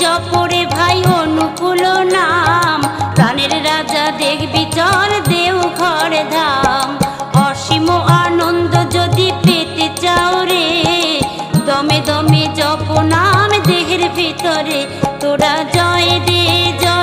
জপরে ভাই অনুকূল নাম, প্রাণের রাজা দেখবি চল দেওঘর ধাম। অসীম আনন্দ যদি পেতে চাও রে, দমে দমে জপ নাম দেহের ভিতরে, তোরা জয় দে জয়